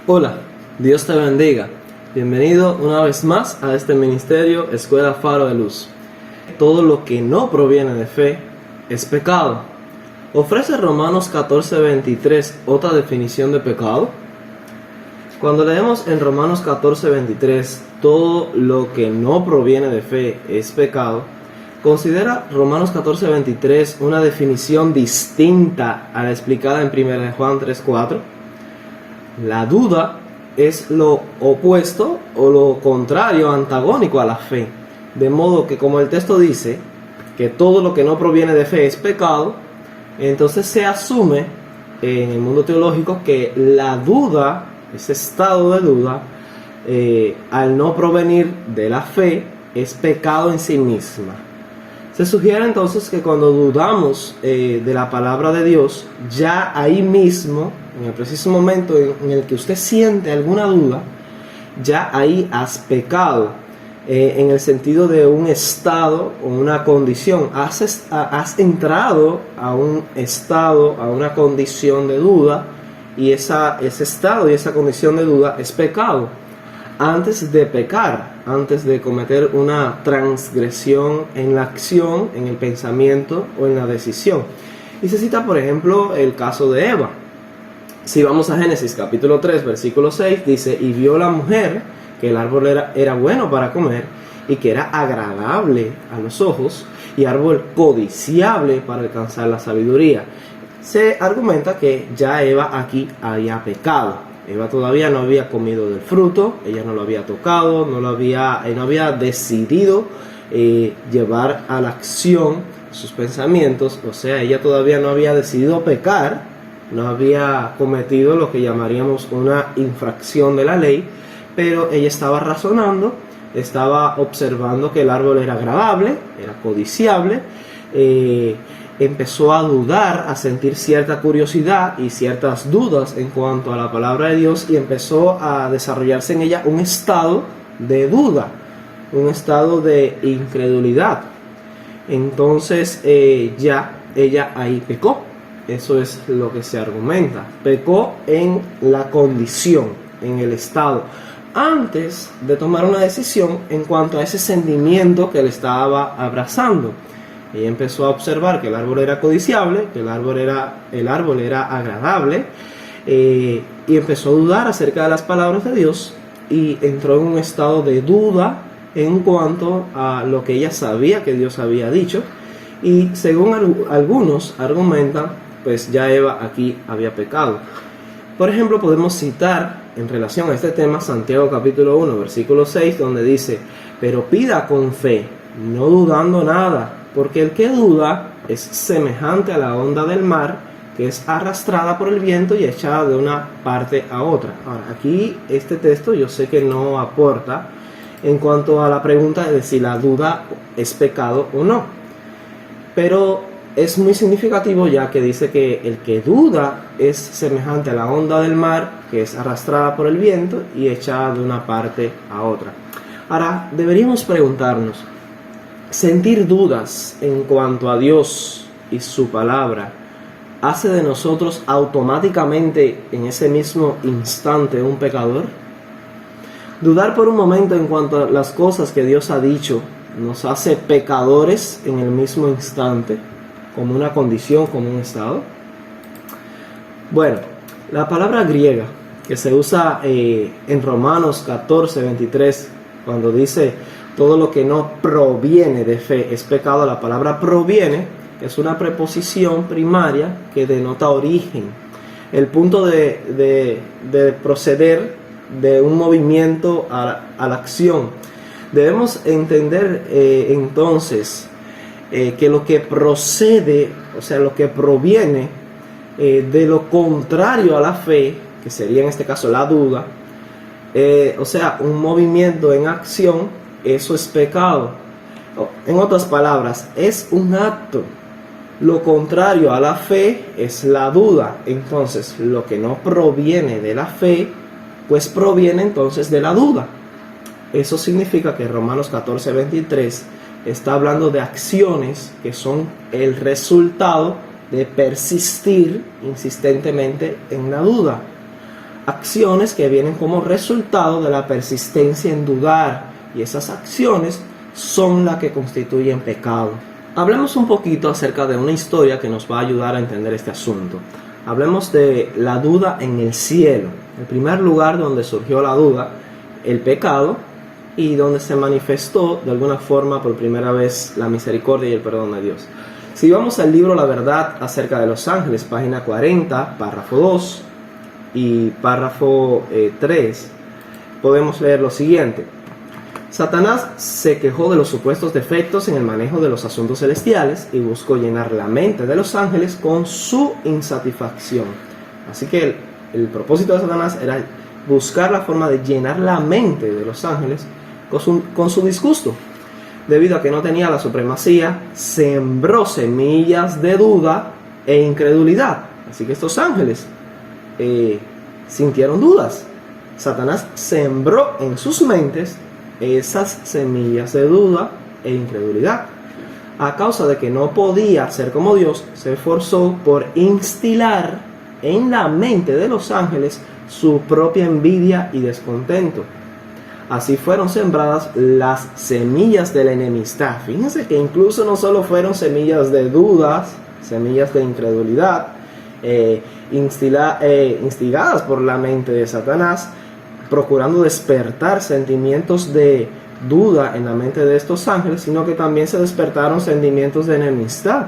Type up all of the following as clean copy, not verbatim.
Hola, Dios te bendiga. Bienvenido una vez más a este ministerio Escuela Faro de Luz. Todo lo que no proviene de fe es pecado. ¿Ofrece Romanos 14:23 otra definición de pecado? Cuando leemos en Romanos 14:23 todo lo que no proviene de fe es pecado, considera Romanos 14:23 una definición distinta a la explicada en 1 Juan 3:4. La duda es lo opuesto o lo contrario, antagónico a la fe. De modo que, como el texto dice que todo lo que no proviene de fe es pecado, entonces se asume en el mundo teológico que la duda, ese estado de duda, al no provenir de la fe, es pecado en sí misma. Se sugiere entonces que cuando dudamos de la palabra de Dios, ya ahí mismo, en el preciso momento en el que usted siente alguna duda, ya ahí has pecado, en el sentido de un estado o una condición. Has entrado a un estado, a una condición de duda, y ese estado y esa condición de duda es pecado. Antes de pecar, antes de cometer una transgresión en la acción, en el pensamiento o en la decisión. Y se cita, por ejemplo, el caso de Eva. Si vamos a Génesis capítulo 3, versículo 6, dice: y vio la mujer que el árbol era bueno para comer y que era agradable a los ojos y árbol codiciable para alcanzar la sabiduría. Se argumenta que ya Eva aquí había pecado. Eva todavía no había comido del fruto, ella no lo había tocado, no había decidido llevar a la acción sus pensamientos. O sea, ella todavía no había decidido pecar, no había cometido lo que llamaríamos una infracción de la ley, pero ella estaba razonando, estaba observando que el árbol era agradable, era codiciable, empezó a dudar, a sentir cierta curiosidad y ciertas dudas en cuanto a la palabra de Dios, y empezó a desarrollarse en ella un estado de duda, un estado de incredulidad. Entonces ya ella ahí pecó. Eso es lo que se argumenta. Pecó en la condición, en el estado, antes de tomar una decisión en cuanto a ese sentimiento que le estaba abrazando. Ella empezó a observar que el árbol era codiciable, que el árbol era agradable, y empezó a dudar acerca de las palabras de Dios, y entró en un estado de duda en cuanto a lo que ella sabía que Dios había dicho. Y según algunos argumentan, pues ya Eva aquí había pecado. Por ejemplo, podemos citar en relación a este tema Santiago capítulo 1, versículo 6, donde dice: pero pida con fe, no dudando nada, porque el que duda es semejante a la onda del mar, que es arrastrada por el viento y echada de una parte a otra. Ahora, aquí este texto yo sé que no aporta en cuanto a la pregunta de si la duda es pecado o no, pero es muy significativo, ya que dice que el que duda es semejante a la onda del mar, que es arrastrada por el viento y echada de una parte a otra. Ahora, deberíamos preguntarnos: ¿sentir dudas en cuanto a Dios y su palabra hace de nosotros automáticamente en ese mismo instante un pecador? Dudar por un momento en cuanto a las cosas que Dios ha dicho nos hace pecadores en el mismo instante, como una condición, como un estado. Bueno, la palabra griega que se usa en Romanos 14:23, cuando dice todo lo que no proviene de fe es pecado, la palabra proviene es una preposición primaria que denota origen, el punto de proceder de un movimiento a la acción. Debemos entender entonces que lo que procede, o sea, lo que proviene de lo contrario a la fe, que sería en este caso la duda, o sea, un movimiento en acción, eso es pecado. En otras palabras, es un acto. Lo contrario a la fe es la duda. Entonces, lo que no proviene de la fe, pues proviene entonces de la duda. Eso significa que Romanos 14:23 está hablando de acciones que son el resultado de persistir insistentemente en la duda. acciones que vienen como resultado de la persistencia en dudar, y esas acciones son las que constituyen pecado. Hablemos un poquito acerca de una historia que nos va a ayudar a entender este asunto. Hablemos de la duda en el cielo, el primer lugar donde surgió la duda, el pecado, y donde se manifestó de alguna forma por primera vez la misericordia y el perdón de Dios. Si vamos al libro La Verdad acerca de los ángeles, página 40, párrafo 2 y párrafo 3, podemos leer lo siguiente. Satanás se quejó de los supuestos defectos en el manejo de los asuntos celestiales y buscó llenar la mente de los ángeles con su insatisfacción. Así que el propósito de Satanás era buscar la forma de llenar la mente de los ángeles con su disgusto. Debido a que no tenía la supremacía, sembró semillas de duda e incredulidad. Así que estos ángeles sintieron dudas. Satanás sembró en sus mentes esas semillas de duda e incredulidad. A causa de que no podía ser como Dios, se esforzó por instilar en la mente de los ángeles su propia envidia y descontento. Así fueron sembradas las semillas de la enemistad. Fíjense que incluso no solo fueron semillas de dudas, semillas de incredulidad, instigadas por la mente de Satanás, procurando despertar sentimientos de duda en la mente de estos ángeles, sino que también se despertaron sentimientos de enemistad,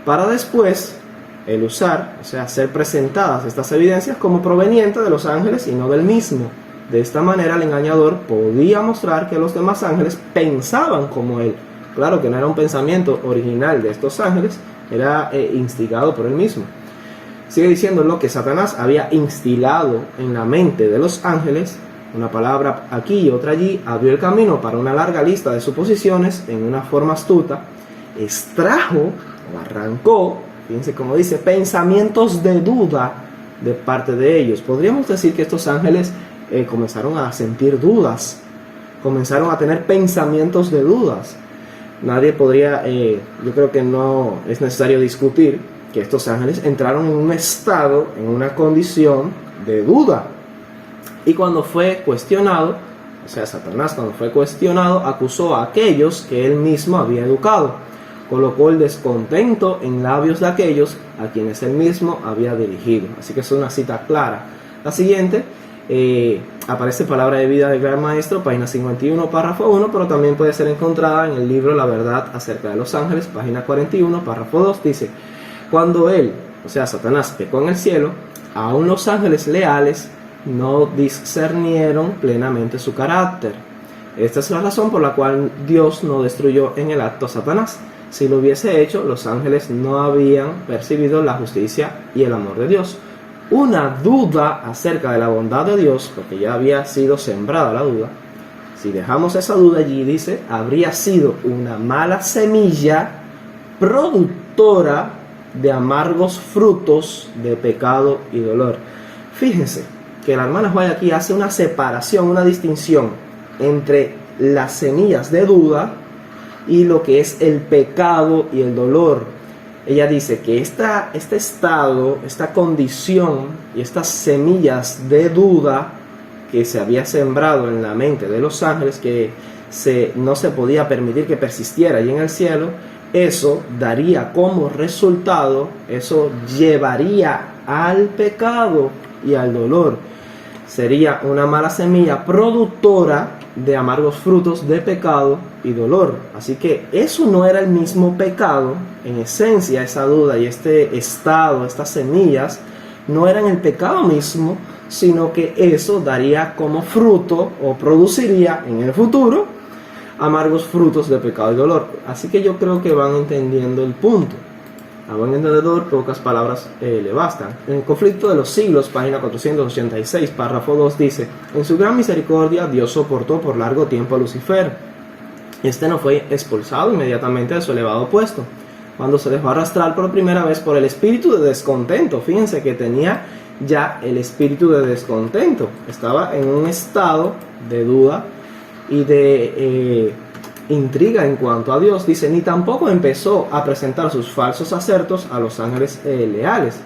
para después el usar, o sea, ser presentadas estas evidencias como provenientes de los ángeles y no del mismo. De esta manera el engañador podía mostrar que los demás ángeles pensaban como él. Claro que no era un pensamiento original de estos ángeles, era instigado por él mismo. Sigue diciendo lo que Satanás había instilado en la mente de los ángeles, una palabra aquí y otra allí, abrió el camino para una larga lista de suposiciones en una forma astuta, extrajo o arrancó, fíjense cómo dice, pensamientos de duda de parte de ellos. Podríamos decir que estos ángeles comenzaron a sentir dudas, comenzaron a tener pensamientos de dudas. Nadie podría, yo creo que no es necesario discutir que estos ángeles entraron en un estado, en una condición de duda. Y cuando fue cuestionado, o sea, Satanás cuando fue cuestionado, acusó a aquellos que él mismo había educado. Colocó el descontento en labios de aquellos a quienes él mismo había dirigido. Así que es una cita clara. La siguiente, aparece Palabra de Vida del Gran Maestro, página 51, párrafo 1, pero también puede ser encontrada en el libro La Verdad acerca de los ángeles, página 41, párrafo 2, dice: cuando él, o sea, Satanás, pecó en el cielo, aún los ángeles leales no discernieron plenamente su carácter. Esta es la razón por la cual Dios no destruyó en el acto a Satanás. Si lo hubiese hecho, los ángeles no habían percibido la justicia y el amor de Dios. Una duda acerca de la bondad de Dios, porque ya había sido sembrada la duda, si dejamos esa duda allí, dice, habría sido una mala semilla productora de amargos frutos de pecado y dolor. Fíjense que la hermana White aquí hace una separación, una distinción entre las semillas de duda y lo que es el pecado y el dolor. Ella dice que este estado, esta condición y estas semillas de duda que se había sembrado en la mente de los ángeles, que no se podía permitir que persistiera allí en el cielo, eso daría como resultado, eso llevaría al pecado y al dolor. Sería una mala semilla productora de amargos frutos de pecado y dolor. Así que eso no era el mismo pecado. En esencia, esa duda y este estado, estas semillas, no eran el pecado mismo, sino que eso daría como fruto o produciría en el futuro amargos frutos de pecado y dolor. Así que yo creo que van entendiendo el punto. A buen entendedor, pocas palabras le bastan. En el conflicto de los siglos, página 486, párrafo 2, dice: en su gran misericordia, Dios soportó por largo tiempo a Lucifer. Este no fue expulsado inmediatamente de su elevado puesto, cuando se dejó arrastrar por primera vez por el espíritu de descontento. Fíjense que tenía ya el espíritu de descontento. Estaba en un estado de duda y de intriga en cuanto a Dios. Dice: ni tampoco empezó a presentar sus falsos acertos a los ángeles leales.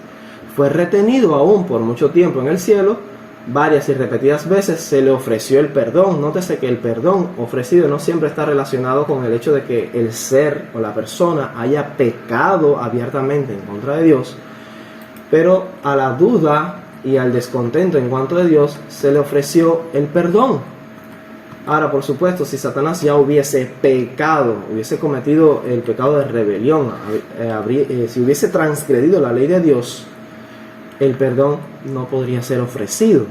Fue retenido aún por mucho tiempo en el cielo varias y repetidas veces se le ofreció el perdón. Nótese que el perdón ofrecido no siempre está relacionado con el hecho de que el ser o la persona haya pecado abiertamente en contra de Dios, pero a la duda y al descontento en cuanto a Dios se le ofreció el perdón. Ahora, por supuesto, si Satanás ya hubiese pecado, hubiese cometido el pecado de rebelión, si hubiese transgredido la ley de Dios, el perdón no podría ser ofrecido.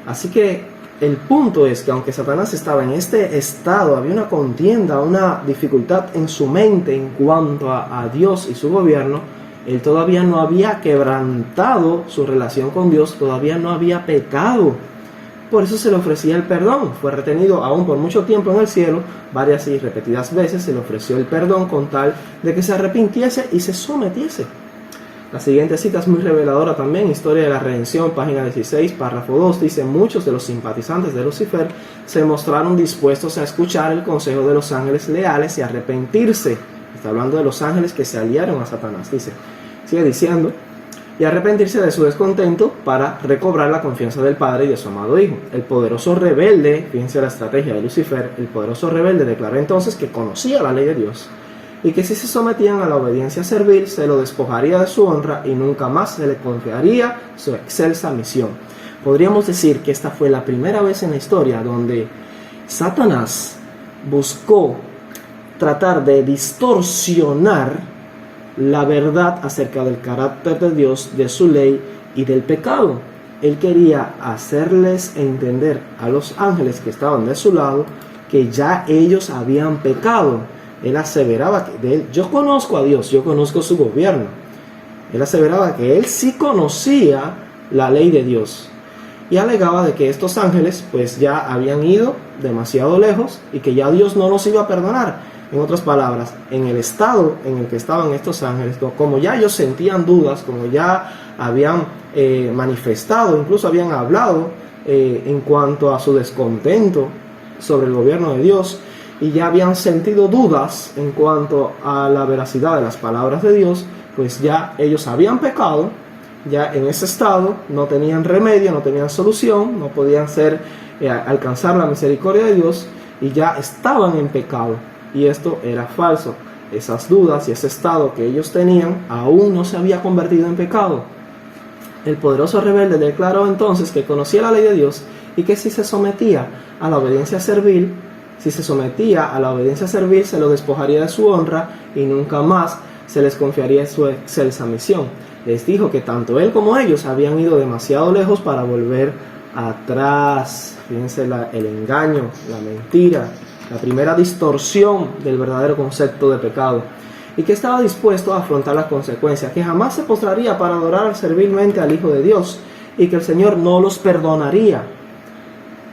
Así que el punto es que aunque Satanás estaba en este estado, había una contienda, una dificultad en su mente en cuanto a Dios y su gobierno, él todavía no había quebrantado su relación con Dios, todavía no había pecado. Por eso se le ofrecía el perdón. Fue retenido aún por mucho tiempo en el cielo, varias y repetidas veces se le ofreció el perdón con tal de que se arrepintiese y se sometiese. La siguiente cita es muy reveladora también, Historia de la Redención, página 16, párrafo 2, dice: muchos de los simpatizantes de Lucifer se mostraron dispuestos a escuchar el consejo de los ángeles leales y arrepentirse. Está hablando de los ángeles que se aliaron a Satanás, dice. Sigue diciendo: y arrepentirse de su descontento para recobrar la confianza del Padre y de su amado Hijo. El poderoso rebelde, fíjense la estrategia de Lucifer, el poderoso rebelde declaró entonces que conocía la ley de Dios y que si se sometían a la obediencia servil se lo despojaría de su honra y nunca más se le confiaría su excelsa misión. Podríamos decir que esta fue la primera vez en la historia donde Satanás buscó tratar de distorsionar la verdad acerca del carácter de Dios, de su ley y del pecado. Él quería hacerles entender a los ángeles que estaban de su lado que ya ellos habían pecado. Él aseveraba que yo conozco a Dios, yo conozco su gobierno. Él aseveraba que él sí conocía la ley de Dios y alegaba de que estos ángeles pues ya habían ido demasiado lejos y que ya Dios no los iba a perdonar. En otras palabras, en el estado en el que estaban estos ángeles, como ya ellos sentían dudas, como ya habían manifestado, incluso habían hablado en cuanto a su descontento sobre el gobierno de Dios, y ya habían sentido dudas en cuanto a la veracidad de las palabras de Dios, pues ya ellos habían pecado, ya en ese estado no tenían remedio, no tenían solución, no podían alcanzar la misericordia de Dios, y ya estaban en pecado. Y esto era falso. Esas dudas y ese estado que ellos tenían aún no se había convertido en pecado. El poderoso rebelde declaró entonces que conocía la ley de Dios y que si se sometía a la obediencia servil, se lo despojaría de su honra y nunca más se les confiaría su excelsa misión. Les dijo que tanto él como ellos habían ido demasiado lejos para volver atrás. Fíjense el engaño, la mentira, la primera distorsión del verdadero concepto de pecado, y que estaba dispuesto a afrontar las consecuencias, que jamás se postraría para adorar servilmente al Hijo de Dios y que el Señor no los perdonaría.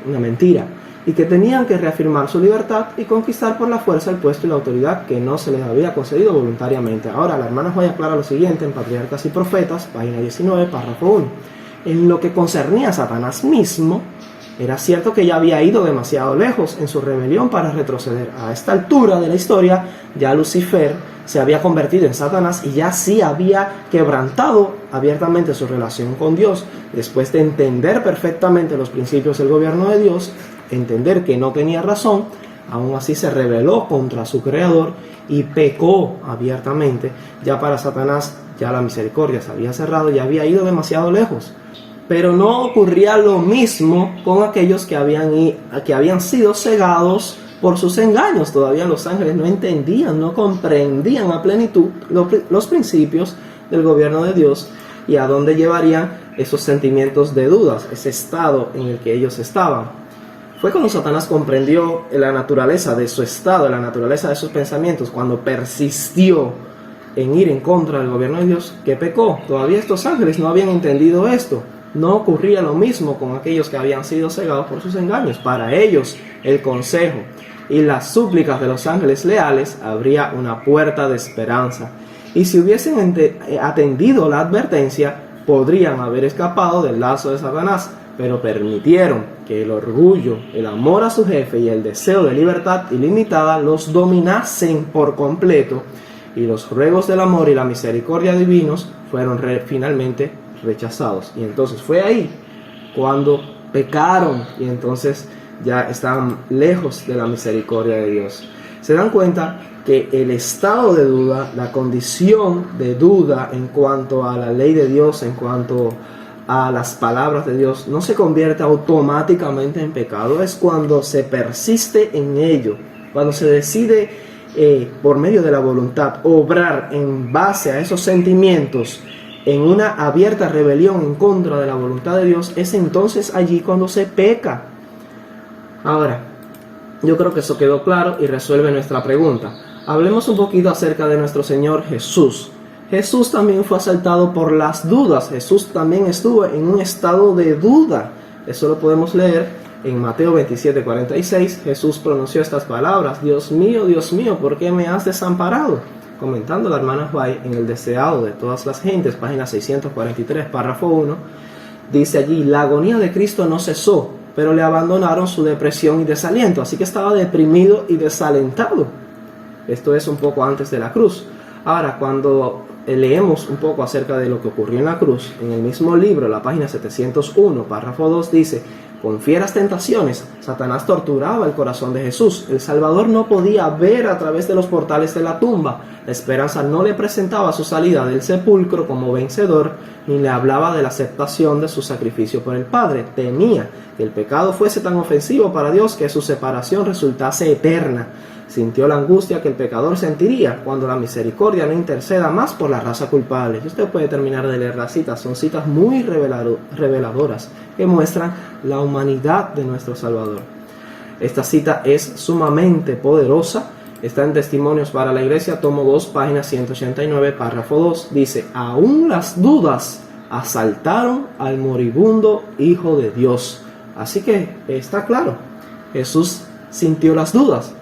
Una mentira. Y que tenían que reafirmar su libertad y conquistar por la fuerza el puesto y la autoridad que no se les había concedido voluntariamente. Ahora la hermana Joya aclara lo siguiente en Patriarcas y Profetas, página 19, párrafo 1. En lo que concernía a Satanás mismo, era cierto que ya había ido demasiado lejos en su rebelión para retroceder. A esta altura de la historia, ya Lucifer se había convertido en Satanás y ya sí había quebrantado abiertamente su relación con Dios. Después de entender perfectamente los principios del gobierno de Dios, entender que no tenía razón, aún así se rebeló contra su creador y pecó abiertamente. Ya para Satanás, ya la misericordia se había cerrado, ya había ido demasiado lejos. Pero no ocurría lo mismo con aquellos que habían sido cegados por sus engaños. Todavía los ángeles no entendían, no comprendían a plenitud los principios del gobierno de Dios y a dónde llevarían esos sentimientos de dudas, ese estado en el que ellos estaban. Fue cuando Satanás comprendió la naturaleza de su estado, la naturaleza de sus pensamientos, cuando persistió en ir en contra del gobierno de Dios, que pecó. Todavía estos ángeles no habían entendido esto. No ocurría lo mismo con aquellos que habían sido cegados por sus engaños. Para ellos, el consejo y las súplicas de los ángeles leales abría una puerta de esperanza. Y si hubiesen atendido la advertencia, podrían haber escapado del lazo de Satanás, pero permitieron que el orgullo, el amor a su jefe y el deseo de libertad ilimitada los dominasen por completo, y los ruegos del amor y la misericordia divinos fueron finalmente rechazados. Y entonces fue ahí cuando pecaron y entonces ya estaban lejos de la misericordia de Dios. Se dan cuenta que el estado de duda, la condición de duda en cuanto a la ley de Dios, en cuanto a las palabras de Dios, no se convierte automáticamente en pecado. Es cuando se persiste en ello, cuando se decide por medio de la voluntad obrar en base a esos sentimientos en una abierta rebelión en contra de la voluntad de Dios. Es entonces allí cuando se peca. Ahora, yo creo que eso quedó claro y resuelve nuestra pregunta. Hablemos un poquito acerca de nuestro Señor Jesús. Jesús también fue asaltado por las dudas. Jesús también estuvo en un estado de duda. Eso lo podemos leer en Mateo 27:46. Jesús pronunció estas palabras: Dios mío, ¿por qué me has desamparado? Comentando la hermana White en El deseado de todas las gentes, página 643, párrafo 1, dice allí: la agonía de Cristo no cesó, pero le abandonaron su depresión y desaliento. Así que estaba deprimido y desalentado. Esto es un poco antes de la cruz. Ahora, cuando leemos un poco acerca de lo que ocurrió en la cruz, en el mismo libro, la página 701, párrafo 2, dice: con fieras tentaciones, Satanás torturaba el corazón de Jesús. El Salvador no podía ver a través de los portales de la tumba. La esperanza no le presentaba su salida del sepulcro como vencedor, ni le hablaba de la aceptación de su sacrificio por el Padre. Temía que el pecado fuese tan ofensivo para Dios que su separación resultase eterna. Sintió la angustia que el pecador sentiría cuando la misericordia no interceda más por la raza culpable. Y usted puede terminar de leer las citas. Son citas muy reveladoras que muestran la humanidad de nuestro Salvador. Esta cita es sumamente poderosa. Está en Testimonios para la Iglesia, tomo 2, página 189, párrafo 2. Dice: aún las dudas asaltaron al moribundo Hijo de Dios. Así que está claro, Jesús sintió las dudas.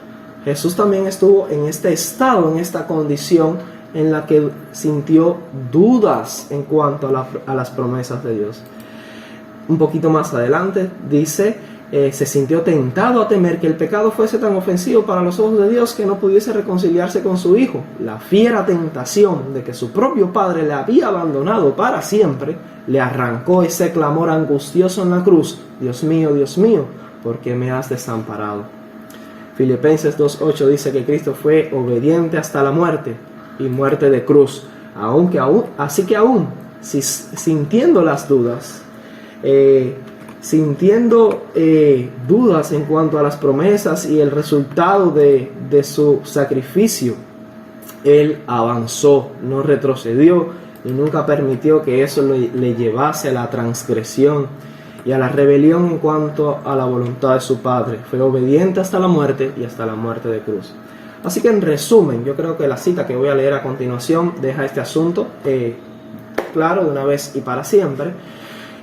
Jesús también estuvo en este estado, en esta condición en la que sintió dudas en cuanto a las promesas de Dios. Un poquito más adelante dice: se sintió tentado a temer que el pecado fuese tan ofensivo para los ojos de Dios que no pudiese reconciliarse con su Hijo. La fiera tentación de que su propio Padre le había abandonado para siempre le arrancó ese clamor angustioso en la cruz: Dios mío, ¿por qué me has desamparado? Filipenses 2:8 dice que Cristo fue obediente hasta la muerte, y muerte de cruz. Así que aún sintiendo las dudas, dudas en cuanto a las promesas y el resultado de su sacrificio, Él avanzó, no retrocedió y nunca permitió que eso le llevase a la transgresión y a la rebelión en cuanto a la voluntad de su Padre. Fue obediente hasta la muerte y hasta la muerte de cruz. Así que en resumen, yo creo que la cita que voy a leer a continuación deja este asunto claro de una vez y para siempre.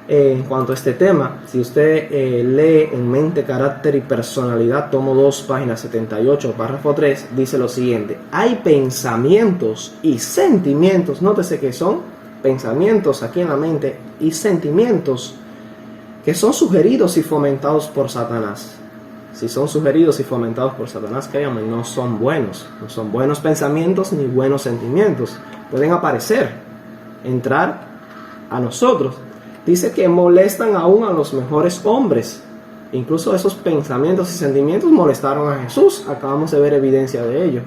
En cuanto a este tema, si usted lee en Mente, Carácter y Personalidad, tomo 2, página 78, párrafo 3, dice lo siguiente: hay pensamientos y sentimientos, nótese que son pensamientos aquí en la mente y sentimientos que son sugeridos y fomentados por Satanás. Si son sugeridos y fomentados por Satanás, créanme, no son buenos pensamientos ni buenos sentimientos. Pueden aparecer, entrar a nosotros. Dice que molestan aún a los mejores hombres. Incluso esos pensamientos y sentimientos molestaron a Jesús. Acabamos de ver evidencia de ello.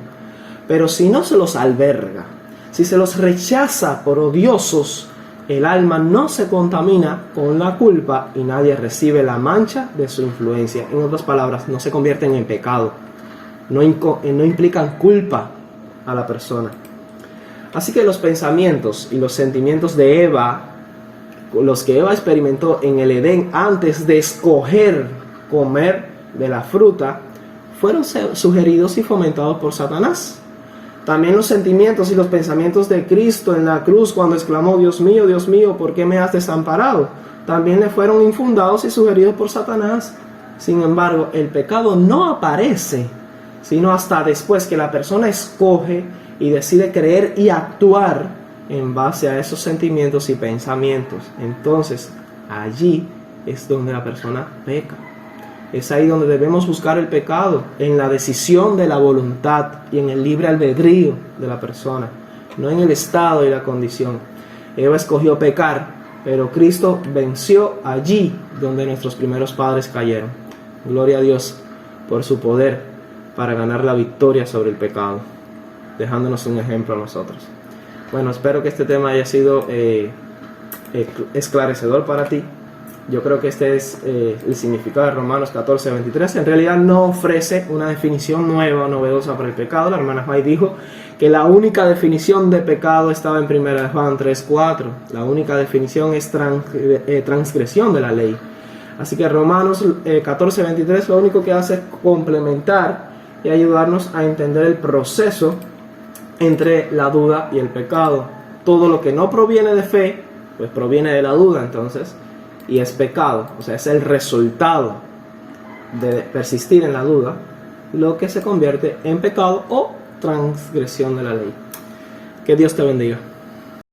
Pero si no se los alberga, si se los rechaza por odiosos, el alma no se contamina con la culpa y nadie recibe la mancha de su influencia. En otras palabras, no se convierten en pecado. No implican culpa a la persona. Así que los pensamientos y los sentimientos de Eva, los que Eva experimentó en el Edén antes de escoger comer de la fruta, fueron sugeridos y fomentados por Satanás. También los sentimientos y los pensamientos de Cristo en la cruz cuando exclamó: Dios mío, ¿por qué me has desamparado? También le fueron infundados y sugeridos por Satanás. Sin embargo, el pecado no aparece sino hasta después que la persona escoge y decide creer y actuar en base a esos sentimientos y pensamientos. Entonces, allí es donde la persona peca. Es ahí donde debemos buscar el pecado, en la decisión de la voluntad y en el libre albedrío de la persona, no en el estado y la condición. Eva escogió pecar pero Cristo venció allí donde nuestros primeros padres cayeron. Gloria a Dios por su poder para ganar la victoria sobre el pecado, dejándonos un ejemplo a nosotros. Bueno, espero que este tema haya sido esclarecedor para ti. Yo creo que este es el significado de Romanos 14:23. En realidad no ofrece una definición nueva o novedosa para el pecado. La hermana May dijo que la única definición de pecado estaba en 1 Juan 3:4. La única definición es transgresión de la ley. Así que Romanos 14:23 lo único que hace es complementar y ayudarnos a entender el proceso entre la duda y el pecado. Todo lo que no proviene de fe, pues proviene de la duda, entonces, y es pecado. O sea, es el resultado de persistir en la duda lo que se convierte en pecado o transgresión de la ley. Que Dios te bendiga.